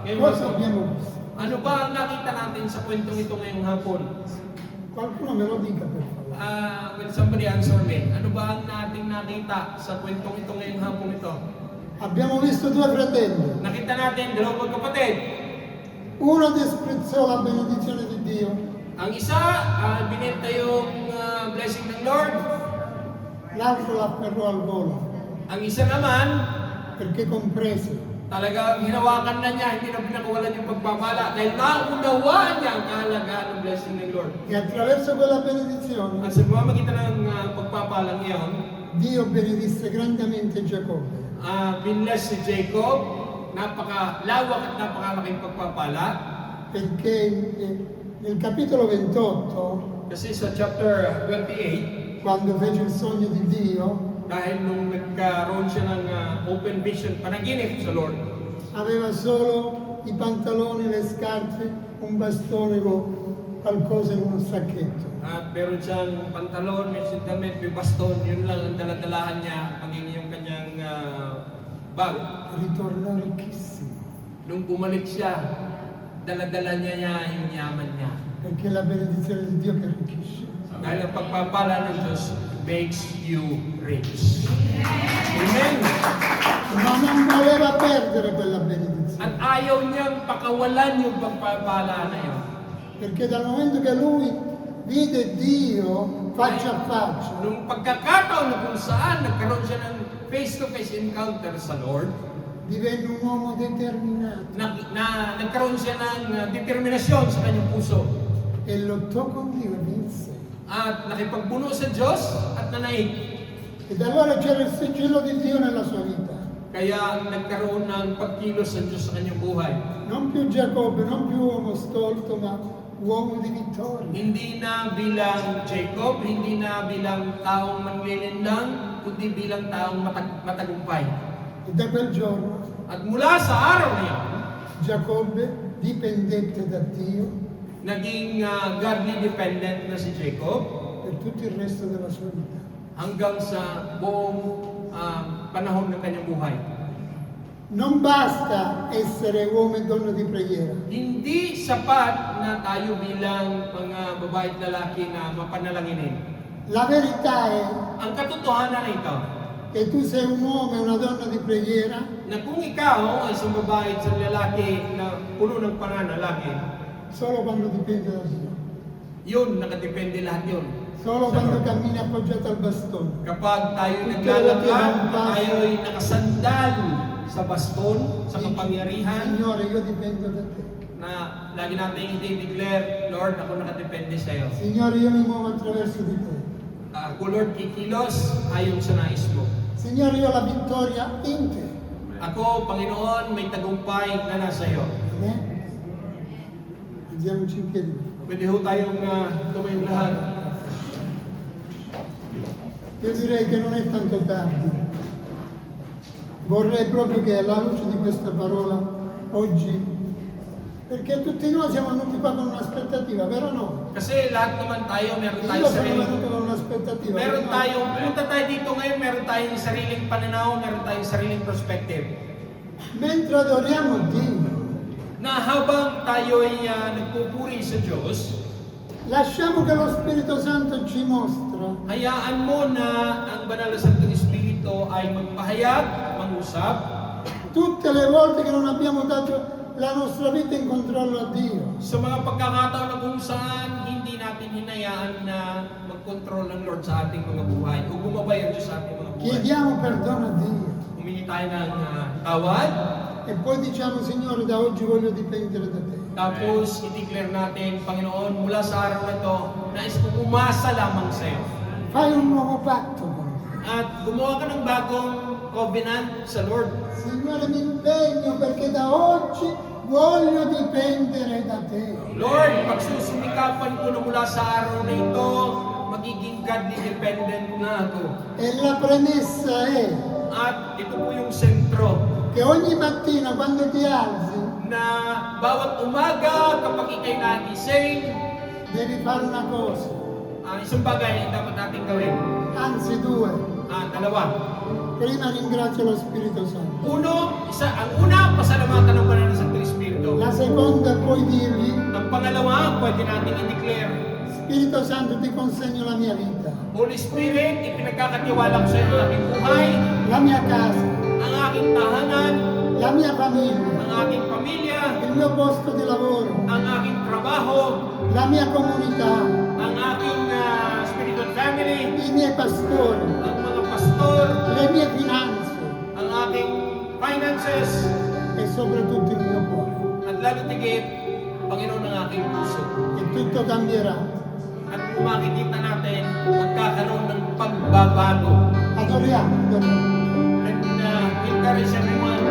Ngayong Cosa hapon? abbiamo visto? Ano ba ang nakita natin sa kwentong ito ngayong hapon? Qualcuno me lo dica per favore. Will somebody answer me? Ano ba ang nating nakita sa kwentong ito ngayong hapon ito? Abbiamo visto due fratelli. Nakita natin dalawang magkapatid. Uno disprezzò la benedizione di Dio, Ang isa, binenta yung blessing ng Lord. l'altro l'afferrò al volo Ang isa naman, perché comprese Talagang hinawakan na niya, hindi na pinakawalan yung pagpapala dahil naunawaan niya ang kahalagaan ng blessing ng Lord. E attraverso quella benedizione At sa pamamagitan ng pagpapalang iyon, Dio benedisse grandemente Giacobbe. binless si Jacob, napakalawak at napakalaking pagpapala. Perché nel capitolo 28, Kasi sa chapter 28, quando fece il sogno di Dio, dahil nung nagkaroon siya ng open vision, panaginip sa Lord, aveva solo i pantaloni, le scarpe, un bastone con qualcosa in uno sacchetto. at meron siyang pantalon, may damit, may baston, yun lang ang daladalahan niya, maging yung kanyang bag. Ritornò ricchissimo, Nung bumalik siya, daladala niya yung yaman niya. perché la benedizione di Dio che arricchisce. Dahil ang pagpapala ng Diyos makes you rich. Amen! Ma non voleva perdere quella benedizione, At ayaw niyang pakawalan yung pagpapala na yun. perché dal momento che lui vide Dio faccia a faccia, Nung pagkakataon na kung saan nagkaroon siya ng face-to-face encounter sa Lord, divenne un uomo determinato nagkaroon siya ng determinasyon sa kanyang puso. e lottò con Dio e vinse. At nakipagbuno sa Diyos at nanaig. E da allora c'era il sigillo di Dio nella sua vita. Kaya nagkaroon ng pagkilos sa Diyos sa kanyang buhay. Non più Giacobbe, non più uomo stolto, ma uomo di vittoria. Hindi na bilang Jacob, hindi na bilang taong manlilinlang, kundi bilang taong matagumpay. E da quel giorno At mula sa araw na yun, Giacobbe dipendette da Dio naging godly dependent na si Jacob per tutto il resto della sua vita. hanggang sa buong panahon ng kanyang buhay. Non basta essere uomo e donna di preghiera, Hindi sapat na tayo bilang mga babae at lalaki na mapanalanginin. la verità è Ang katotohanan ito, che tu sei un uomo e una donna di preghiera na kung ikaw ay isang babae at isang lalaki na puno ng pananalangin, solo quando dipende da Dio, yun, nakadepende lahat yun. solo quando cammini appoggiato al bastone. Kapag tayo naglalakad, tayo ay nakasandal sa baston, sa kapangyarihan, Signore, io dipendo da te. na lagi natin i-declare, Lord, ako nakadepende sa iyo. Signore, io mi muovo attraverso di te. Ako, Lord, kikilos ayon sa nais mo. Signore, io ho la vittoria in te. Ako, Panginoon, may tagumpay na nasa iyo. Amen? Alziamoci in piedi. Pwede ho tayong tumayong lahat. Io direi che non è tanto tardi. Vorrei proprio che alla luce di questa parola oggi, perché tutti noi siamo venuti qua con un'aspettativa, vero o no? Kasi lahat naman tayo, meron Io tayong sono sariling... venuto con un'aspettativa. Meron vero o no? tayong, pumunta tayo dito ngayon, meron tayong sariling pananaw, meron tayong sariling perspective. Mentre adoriamo Dio, Na habang tayo ay nagpupuri sa Diyos, lasciamo che lo Spirito Santo ci mostra hayaan mo na ang Banal na Santong Espiritu ay magpahayag, mangusap, tutte le volte che non abbiamo dato la nostra vita in controllo a Dio. sa mga pagkakataon na kung saan hindi natin hinayaan na magkontrol ng Lord sa ating mga buhay o gumabay ang Diyos sa ating mga buhay. Chiediamo perdono a Dio Humingi tayo ng tawad, e poi diciamo Signore da oggi voglio dipendere da te. tapos i-declare natin, Panginoon, mula sa araw na ito, nais kong umasa lamang sa iyo. Fai un nuovo patto con me. At gumawa ka ng bagong covenant sa Lord. Signore mi impegno perché da oggi voglio dipendere da te. Lord, pagsusumikapan ko na mula sa araw na ito, magiging godly dependent na ako. E la premessa è At ito po yung sentro che ogni mattina quando ti alzi na bawat umaga kapag ikay nagising, devi fare una cosa, isang bagay ang dapat natin gawin. anzi due. Dalawa. Prima ringrazio lo Spirito Santo. Ang una, pasalamatan ng Banal na Santong Espiritu. La seconda puoi dirgli, Ang pangalawa, pwede natin i-declare, Spirito Santo ti consegno la mia vita, Holy Spirit, ipinagkakatiwala ko sa iyo ang aking buhay, la mia casa, ang aking tahanan, la mia famiglia, ang aking pamilya, il mio posto di lavoro, ang aking trabaho, la mia comunità, ang aking spiritual family, i miei pastori, ang mga pastor, le mie finanze, ang aking finances, sopra tutto il mio cuore. At lalo tigit, Panginoon ng aking puso. E tutto cambierà. At kung makikita natin, magkakaroon ng pagbabago. Adoriamo, adoriamo. And encourage everyone,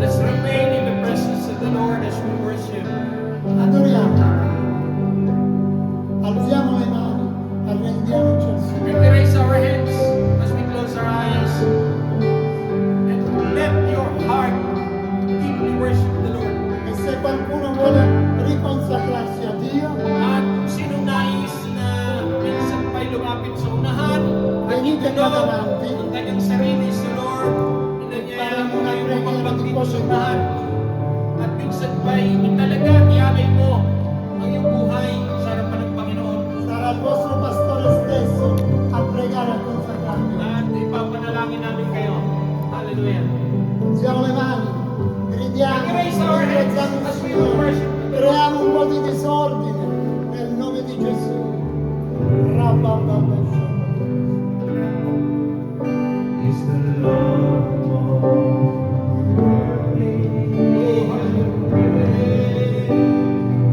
let's remain in the presence of the Lord as we worship. Adoriamo. Alziamo le mani, arrendiamoci al Signore. And we raise our hands as we close our eyes. And let your heart deeply worship the Lord. E se qualcuno vuole riconsacrarsi a Dio, At kung sino nais na minsan pa'y lumapit sa unahan at Venite itanong davanti. ang kanyang sarili sa Lord, inanyaya mo kayo mapagbagting sa unahan. At minsan pa'y italaga, ialay mo ang iyong buhay sa harapan ng Panginoon. sarà il vostro pastore stesso a pregare e a consacrarvi. At ipapanalangin namin kayo. Hallelujah. Alziamo le mani, gridiamo, And raise our hands ringraziamo il as we Signore. worship the Lord. Creiamo un po' di disordine nel nome di Gesù. Rabababashabba. Is the Lord worthy? Oh, hallelujah.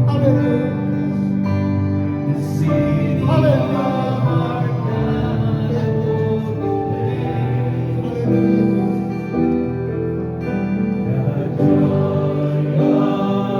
Alleluia. The city of Alleluia. our God. Alleluia. The joy of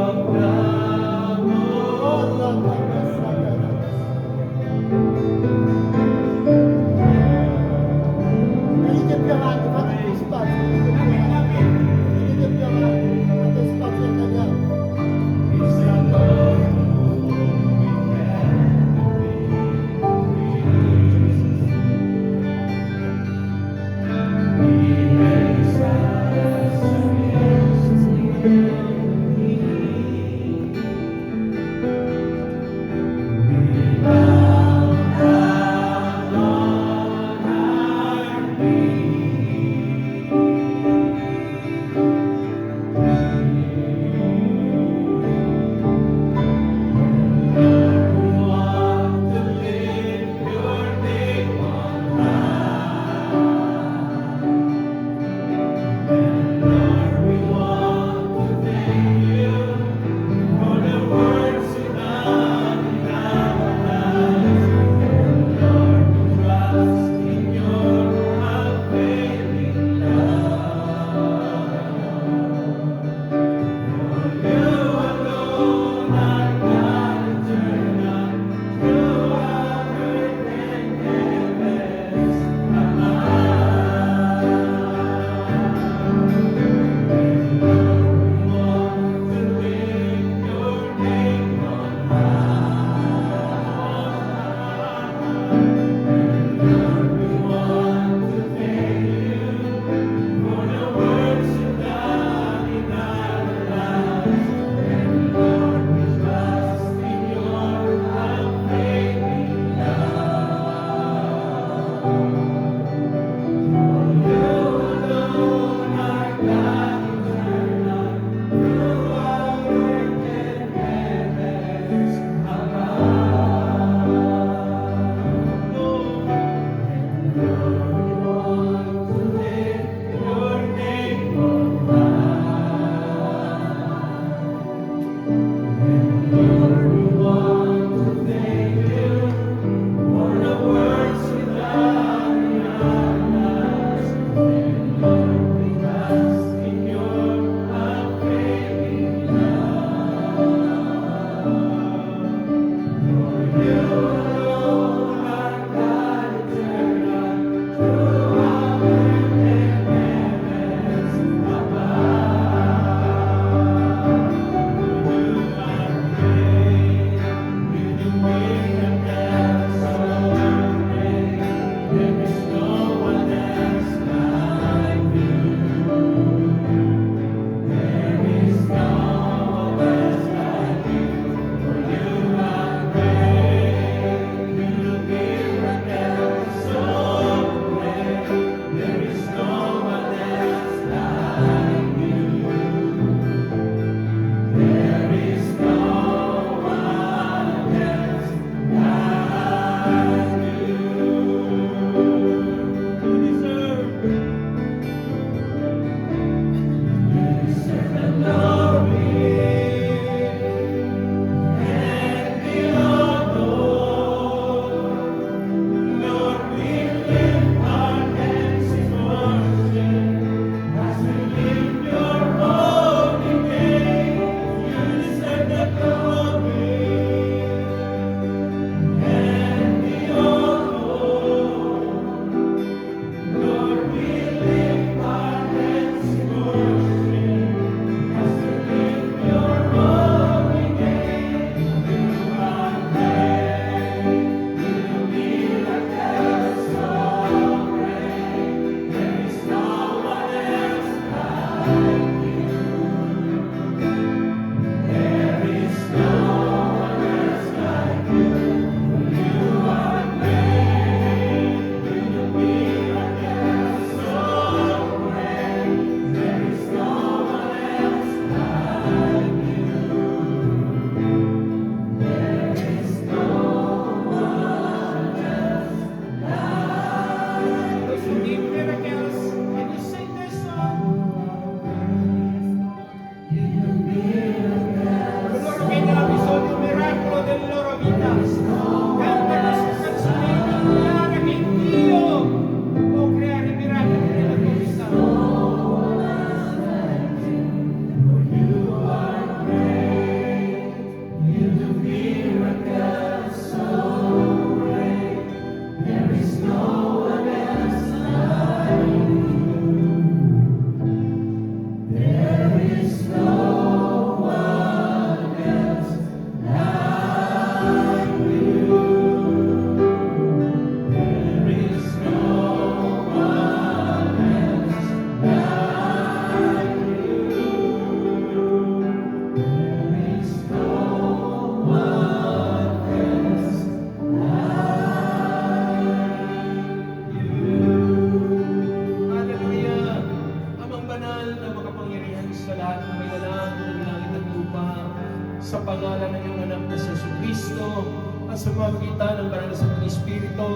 sa pangalan ng iyong anak na si Jesucristo at sa pamamagitan ng banal na Santong Espiritu.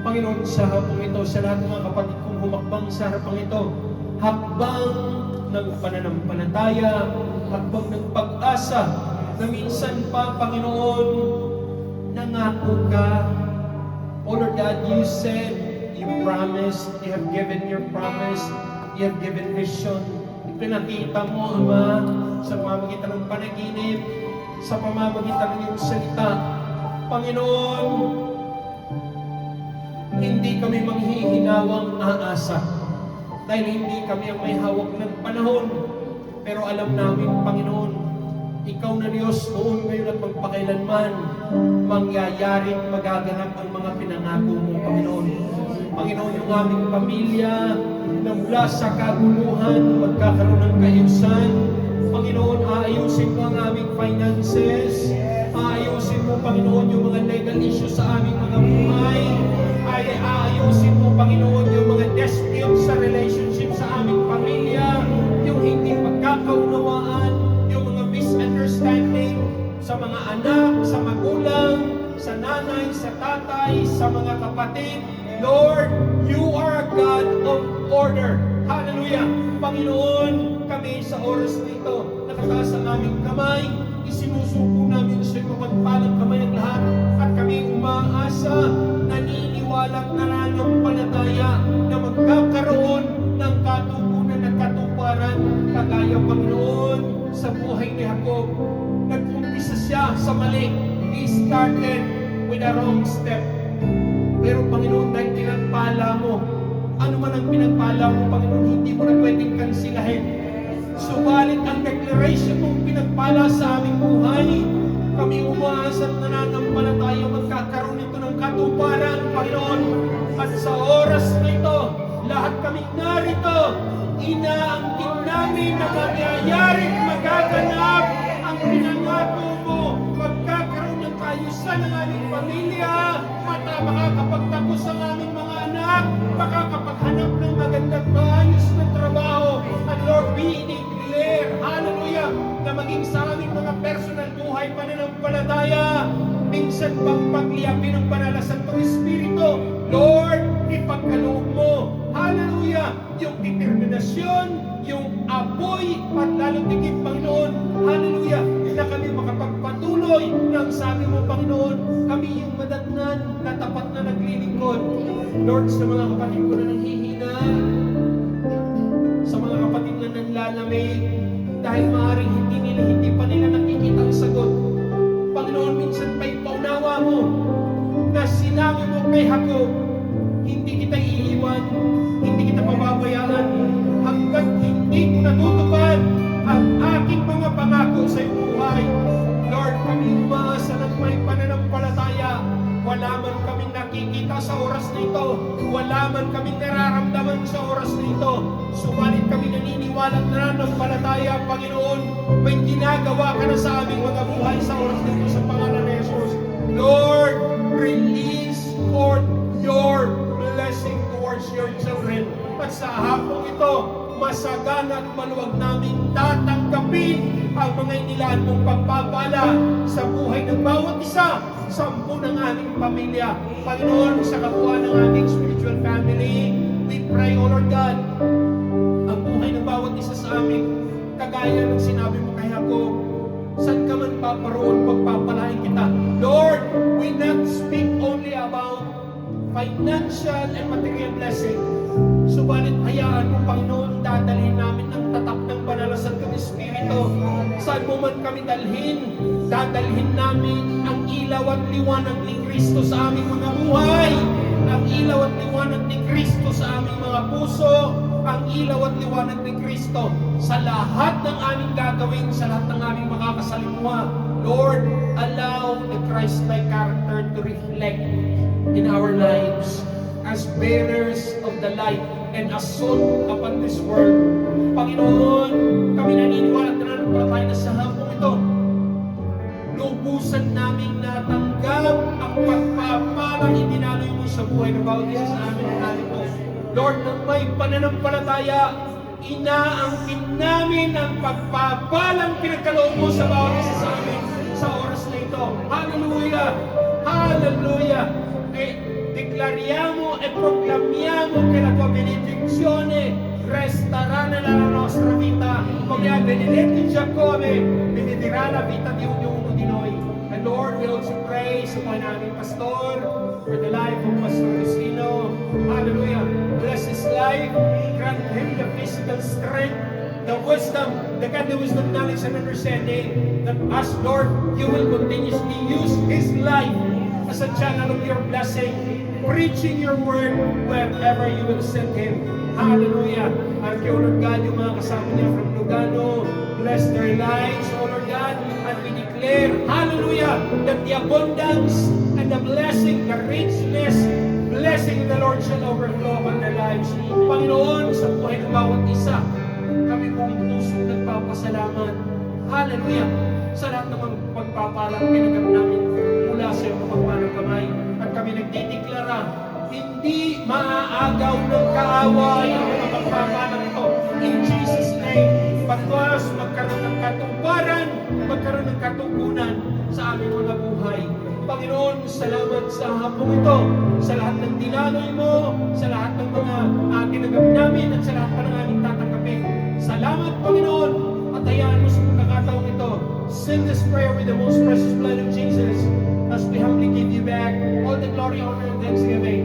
Panginoon, sa hapong ito, sa lahat ng mga kapatid kong humakbang sa harapang ito, hakbang ng pananampalataya, hakbang ng pag-asa, na minsan pa, Panginoon, nangako ka. Oh Lord God, you said, you promised, you have given your promise, you have given vision. Pinakita mo, Ama, sa pamamagitan ng panaginip, sa pamamagitan ng iyong salita. Panginoon, hindi kami manghihinawang aasa dahil hindi kami ang may hawak ng panahon. Pero alam namin, Panginoon, Ikaw na Diyos noon, ngayon at magpakailanman, mangyayaring magaganap ang mga pinangako mo, Panginoon. Panginoon, yung aming pamilya na mula sa kaguluhan, magkakaroon ng kaayusan. Panginoon, aayusin mo ang aming finances. Aayusin mo, Panginoon, yung mga legal issues sa aming mga buhay. Aayusin mo, Panginoon, yung mga disputes sa relationship sa aming pamilya. Yung hindi pagkakaunawaan, yung mga misunderstanding sa mga anak, sa magulang, sa nanay, sa tatay, sa mga kapatid. Lord, you are a God of order. Hallelujah! Panginoon, kami sa oras nito, nakataas ang aming kamay, isinusuko namin sa iyo mapagpalang kamay ng lahat, at kami umaasa, naniniwala at nananampalataya na magkakaroon ng katugunan at katuparan, kagaya, Panginoon, sa buhay ni Jacob. Nag-umpisa siya sa mali. He started with a wrong step. Pero Panginoon, dahil pinagpala mo, ano man ang pinagpala mo, Panginoon, hindi mo na pwedeng kansilahin. Subalit ang declaration mong pinagpala sa aming buhay, kami umaasa at nananampalataya magkakaroon nito ng katuparan, Panginoon. At sa oras na ito, lahat kaming narito, inaangkin namin na magyayaring magaganap ang pinangako mo. Magkakaroon ng kaayusan ng aming pamilya, makakapagtapos ang aming mga anak, makakapaghanap ng magandang maayos na trabaho. And Lord, we declare, hallelujah, na maging sa aming mga personal buhay pananampalataya, minsan bang pagliyapin ng banal na Santong Espiritu, Lord, ipagkaloob mo, hallelujah, yung determinasyon, yung apoy, at lalo tigit, Panginoon, hallelujah, na kami makapagpatuloy ng sabi mo, Panginoon, kami yung madatnan na tapat na naglilingkod. Lord, sa mga kapatid ko na nanghihina, sa mga kapatid na nanlalamig, dahil maaaring hindi pa nila nakikita ang sagot. Panginoon, minsan pa ipaunawa mo na sinabi mo kay Jacob, hindi kita iiwan, hindi kita pababayaan, hanggat hindi ko natutupad ang aking mga pangako sa iyong buhay. Lord, kami umaasa ng may pananampalataya. Wala man kaming nakikita sa oras na ito, wala man kaming nararamdaman sa oras na ito, subalit kami naniniwala at nananampalataya, Panginoon, may ginagawa ka na sa aming mga buhay sa oras na ito sa pangalan ni Jesus. Lord, release forth your blessing towards your children. At sa hapong ito, masagana at maluwag namin tatanggapin ang mga inilaan mong pagpapala sa buhay ng bawat isa, sampu ng aming pamilya. Panginoon, sa kabuuan ng aming spiritual family, we pray, O Lord God, ang buhay ng bawat isa sa amin, kagaya ng sinabi mo kay Jacob, saan ka man paparoon, pagpapalain kita. Lord, we not speak only about financial and material blessing. Subalit hayaan mo, Panginoon, dadalhin namin ang tatak ng banal na Santong Espiritu. Saan mo man kami dalhin, dadalhin namin ang ilaw at liwanag ni Kristo sa aming mga buhay, ang ilaw at liwanag ni Kristo sa aming mga puso, ang ilaw at liwanag ni Kristo sa lahat ng aming gagawin, sa lahat ng aming makakasalimuha. Lord, allow the Christ-like character to reflect in our lives as bearers of the light and as salt upon this world. Panginoon, kami naniniwala at nananampalataya na sa hapong ito, lubusan naming natanggap ang pagpapalang idinaloy mo sa buhay ng bawat isa sa amin at natin po. Lord, nang may pananampalataya, inaangkin namin ang pagpapalang pinagkaloob mo sa bawat isa sa amin. Santo. Hallelujah! Hallelujah! E declariamo e proclamiamo che la tua benedizione resterà nella nostra vita, come ha benedetto Giacobbe, benedirà la vita di ognuno di noi. And Lord, we also pray sa mga naming pastor, for the life of Pastor Cristino. Hallelujah! Bless his life, grant him the physical strength, the wisdom, the kind of wisdom, knowledge, and understanding that us, Lord, you will continuously use his life as a channel of your blessing, preaching your word wherever you will send him. Hallelujah. Ang kay Lord God, yung mga kasama niya from Lugano, bless their lives, O Lord God, and we declare, hallelujah, that the abundance and the blessing, the richness, blessing of the Lord shall overflow upon their lives. Panginoon, sa buhay ng bawat isa, kami buong puso nagpapasalamat. Hallelujah. Sa lahat ng pagpapalang pinagam namin mula sa iyong mapagpalang kamay. At kami nagdideklara, hindi maaagaw ng kaaway ang mga pagpapalang ito. In Jesus' name, pagkas magkaroon ng katuparan, magkaroon ng katugunan sa aming mga buhay. Panginoon, salamat sa hapong ito, sa lahat ng dinaloy mo, sa lahat ng mga ginagam namin, at sa lahat pa ng aming tatanggapin. Salamat, Panginoon, at hayaan mo sa pagkakataong ito. Send this prayer with the most precious blood of Jesus as we humbly give you back all the glory, honor, and thanksgiving.